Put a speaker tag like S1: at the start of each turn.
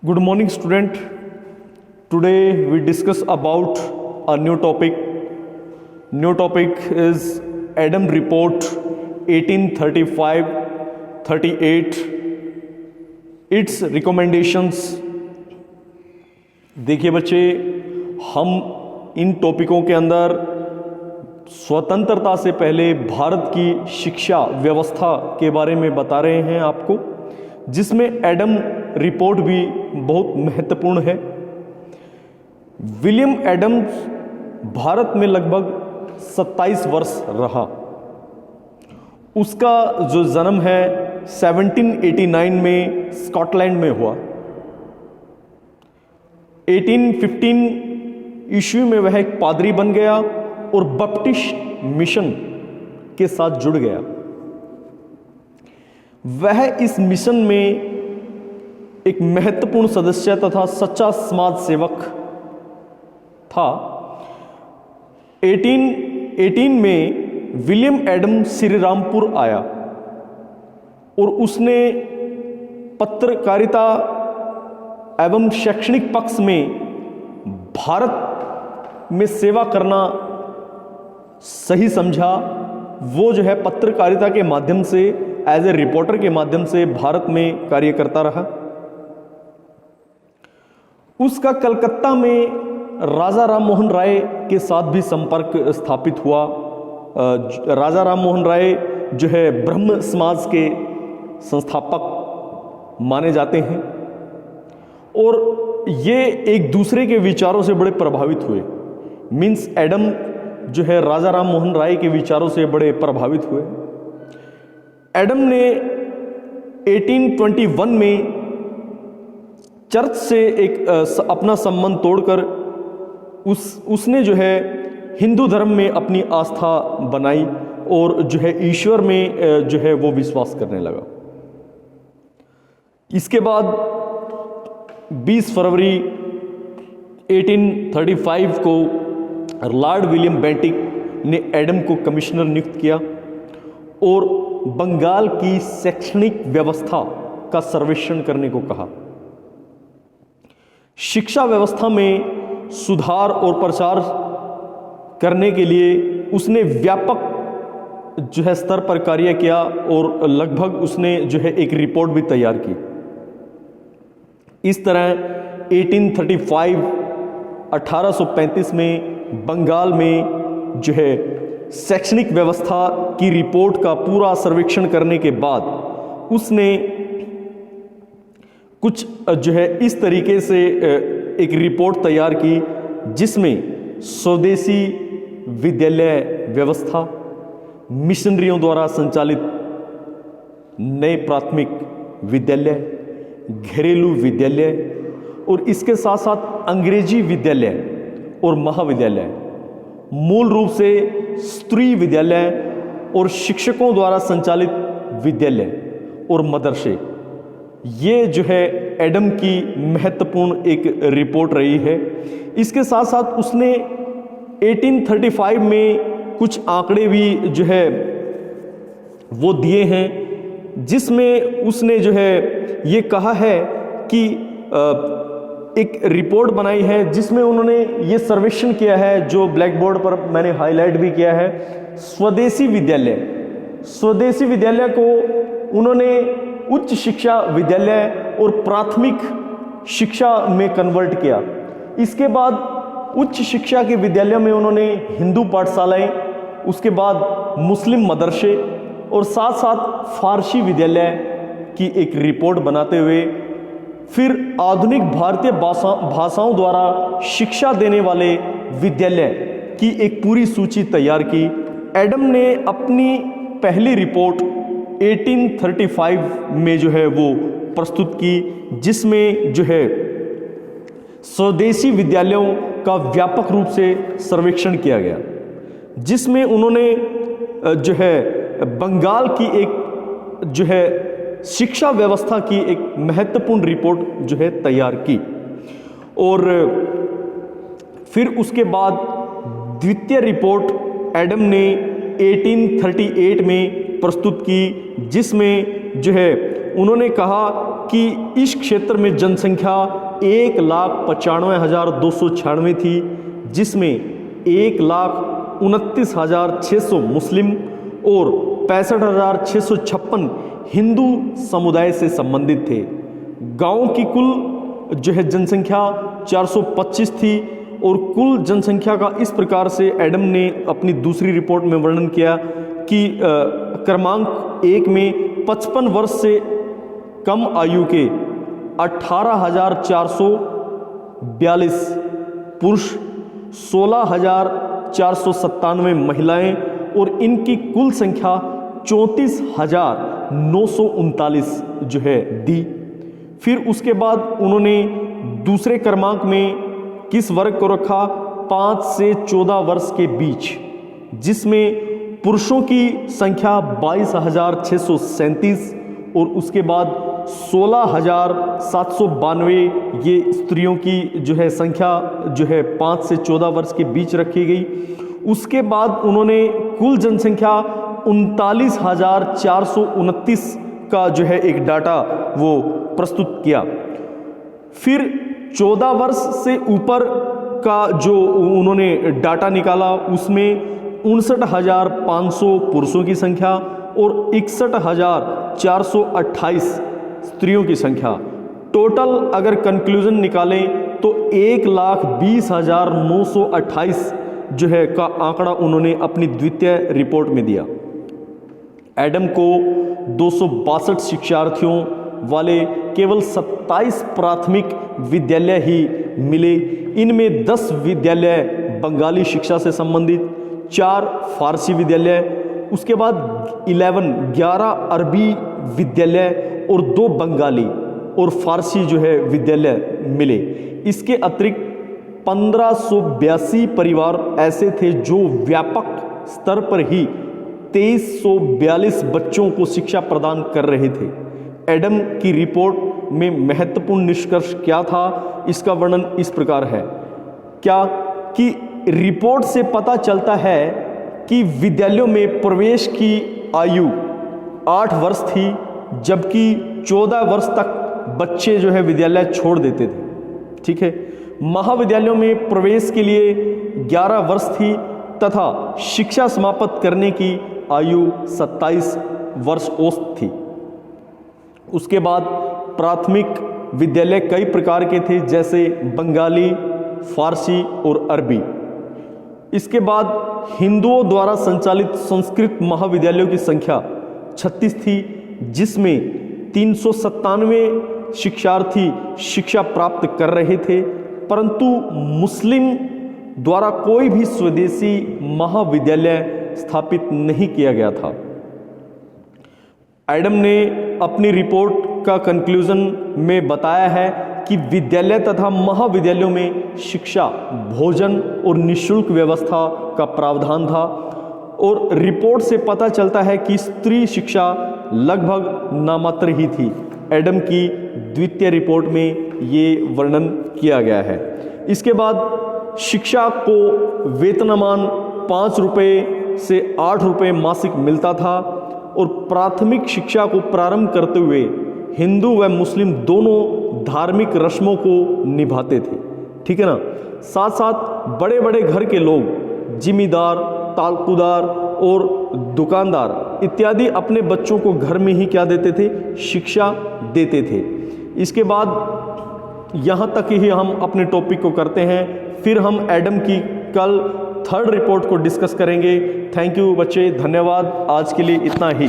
S1: Good morning, student. Today we discuss about a new topic. New topic is Adam Report 1835-38. Its recommendations. देखिए बच्चे, हम इन टॉपिकों के अंदर स्वतंत्रता से पहले भारत की शिक्षा व्यवस्था के बारे में बता रहे हैं आपको, जिसमें एडम रिपोर्ट भी बहुत महत्वपूर्ण है। विलियम एडम्स भारत में लगभग 27 वर्ष रहा। उसका जो जन्म है 1789 में स्कॉटलैंड में हुआ। 1815 ईस्वी में वह एक पादरी बन गया और बपटिस्ट मिशन के साथ जुड़ गया। वह इस मिशन में एक महत्वपूर्ण सदस्य तथा सच्चा समाज सेवक था। 1818 में विलियम एडम श्रीरामपुर आया और उसने पत्रकारिता एवं शैक्षणिक पक्ष में भारत में सेवा करना सही समझा। वो जो है पत्रकारिता के माध्यम से एज ए रिपोर्टर के माध्यम से भारत में कार्य करता रहा। उसका कलकत्ता में राजा राम मोहन राय के साथ भी संपर्क स्थापित हुआ। राजा राम मोहन राय जो है ब्रह्म समाज के संस्थापक माने जाते हैं और ये एक दूसरे के विचारों से बड़े प्रभावित हुए। मीन्स एडम जो है राजा राम मोहन राय के विचारों से बड़े प्रभावित हुए। एडम ने 1821 में चर्च से एक अपना संबंध तोड़कर उसने जो है हिंदू धर्म में अपनी आस्था बनाई और जो है ईश्वर में जो है वो विश्वास करने लगा। इसके बाद 20 फरवरी 1835 को लॉर्ड विलियम बेंटिक ने एडम को कमिश्नर नियुक्त किया और बंगाल की शैक्षणिक व्यवस्था का सर्वेक्षण करने को कहा। शिक्षा व्यवस्था में सुधार और प्रचार करने के लिए उसने व्यापक जो है स्तर पर कार्य किया और लगभग उसने जो है एक रिपोर्ट भी तैयार की। इस तरह 1835 में बंगाल में जो है शैक्षणिक व्यवस्था की रिपोर्ट का पूरा सर्वेक्षण करने के बाद उसने कुछ जो है इस तरीके से एक रिपोर्ट तैयार की, जिसमें स्वदेशी विद्यालय व्यवस्था, मिशनरियों द्वारा संचालित नए प्राथमिक विद्यालय, घरेलू विद्यालय और इसके साथ साथ अंग्रेजी विद्यालय और महाविद्यालय, मूल रूप से स्त्री विद्यालय और शिक्षकों द्वारा संचालित विद्यालय और मदरसे, ये जो है एडम की महत्वपूर्ण एक रिपोर्ट रही है। इसके साथ साथ उसने 1835 में कुछ आंकड़े भी जो है वो दिए हैं, जिसमें उसने जो है ये कहा है कि एक रिपोर्ट बनाई है जिसमें उन्होंने ये सर्वेक्षण किया है, जो ब्लैक बोर्ड पर मैंने हाईलाइट भी किया है। स्वदेशी विद्यालय को उन्होंने उच्च शिक्षा विद्यालय और प्राथमिक शिक्षा में कन्वर्ट किया। इसके बाद उच्च शिक्षा के विद्यालयों में उन्होंने हिंदू पाठशालाएं, उसके बाद मुस्लिम मदरसे और साथ साथ फारसी विद्यालय की एक रिपोर्ट बनाते हुए फिर आधुनिक भारतीय भाषाओं द्वारा शिक्षा देने वाले विद्यालय की एक पूरी सूची तैयार की। एडम ने अपनी पहली रिपोर्ट 1835 में जो है वो प्रस्तुत की, जिसमें जो है स्वदेशी विद्यालयों का व्यापक रूप से सर्वेक्षण किया गया, जिसमें उन्होंने जो है बंगाल की एक जो है शिक्षा व्यवस्था की एक महत्वपूर्ण रिपोर्ट जो है तैयार की। और फिर उसके बाद द्वितीय रिपोर्ट एडम ने 1838 में प्रस्तुत की, जिसमें जो है उन्होंने कहा कि इस क्षेत्र में जनसंख्या 1,95,296 थी, जिसमें 1,29,600 मुस्लिम और 65,656 हिंदू समुदाय से संबंधित थे। गाँव की कुल जो है जनसंख्या 425 थी और कुल जनसंख्या का इस प्रकार से एडम ने अपनी दूसरी रिपोर्ट में वर्णन किया कि क्रमांक 1 में 55 वर्ष से कम आयु के 18,442 पुरुष, 16,497 महिलाएं और इनकी कुल संख्या 34,939 जो है दी। फिर उसके बाद उन्होंने दूसरे क्रमांक में किस वर्ग को रखा? 5 से 14 वर्ष के बीच, जिसमें पुरुषों की संख्या 22,637 और उसके बाद 16,792 ये स्त्रियों की जो है संख्या जो है 5 से 14 वर्ष के बीच रखी गई। उसके बाद उन्होंने कुल जनसंख्या 39,429 का जो है एक डाटा वो प्रस्तुत किया। फिर 14 वर्ष से ऊपर का जो उन्होंने डाटा निकाला, उसमें 59,500 पुरुषों की संख्या और 61,428 स्त्रियों की संख्या। टोटल अगर कंक्लूजन निकालें तो 1,20,928 जो है का आंकड़ा उन्होंने अपनी द्वितीय रिपोर्ट में दिया। एडम को 262 शिक्षार्थियों वाले केवल 27 प्राथमिक विद्यालय ही मिले। इनमें 10 विद्यालय बंगाली शिक्षा से संबंधित, 4 फारसी विद्यालय, उसके बाद 11 अरबी विद्यालय और 2 बंगाली और फारसी जो है विद्यालय मिले। इसके अतिरिक्त 1582 परिवार ऐसे थे जो व्यापक स्तर पर ही 2342 बच्चों को शिक्षा प्रदान कर रहे थे। एडम की रिपोर्ट में महत्वपूर्ण निष्कर्ष क्या था, इसका वर्णन इस प्रकार है। क्या कि रिपोर्ट से पता चलता है कि विद्यालयों में प्रवेश की आयु 8 वर्ष थी, जबकि 14 वर्ष तक बच्चे जो है विद्यालय छोड़ देते थे। ठीक है। महाविद्यालयों में प्रवेश के लिए 11 वर्ष थी तथा शिक्षा समाप्त करने की आयु 27 वर्ष औसत थी। उसके बाद प्राथमिक विद्यालय कई प्रकार के थे, जैसे बंगाली, फारसी और अरबी। इसके बाद हिंदुओं द्वारा संचालित संस्कृत महाविद्यालयों की संख्या 36 थी, जिसमें 397 शिक्षार्थी शिक्षा प्राप्त कर रहे थे, परंतु मुस्लिम द्वारा कोई भी स्वदेशी महाविद्यालय स्थापित नहीं किया गया था। एडम ने अपनी रिपोर्ट का कंक्लूजन में बताया है कि विद्यालय तथा महाविद्यालयों में शिक्षा, भोजन और निःशुल्क व्यवस्था का प्रावधान था और रिपोर्ट से पता चलता है कि स्त्री शिक्षा लगभग नामात्र ही थी। एडम की द्वितीय रिपोर्ट में ये वर्णन किया गया है। इसके बाद शिक्षा को वेतनमान 5 रुपये से 8 रुपये मासिक मिलता था और प्राथमिक शिक्षा को प्रारंभ करते हुए हिंदू व मुस्लिम दोनों धार्मिक रस्मों को निभाते थे। ठीक है ना। साथ साथ बड़े बड़े घर के लोग, जिमीदार, तालकुदार और दुकानदार इत्यादि अपने बच्चों को घर में ही क्या देते थे? शिक्षा देते थे। इसके बाद यहाँ तक ही हम अपने टॉपिक को करते हैं, फिर हम एडम की कल 3rd रिपोर्ट को डिस्कस करेंगे। थैंक यू बच्चे, धन्यवाद। आज के लिए इतना ही।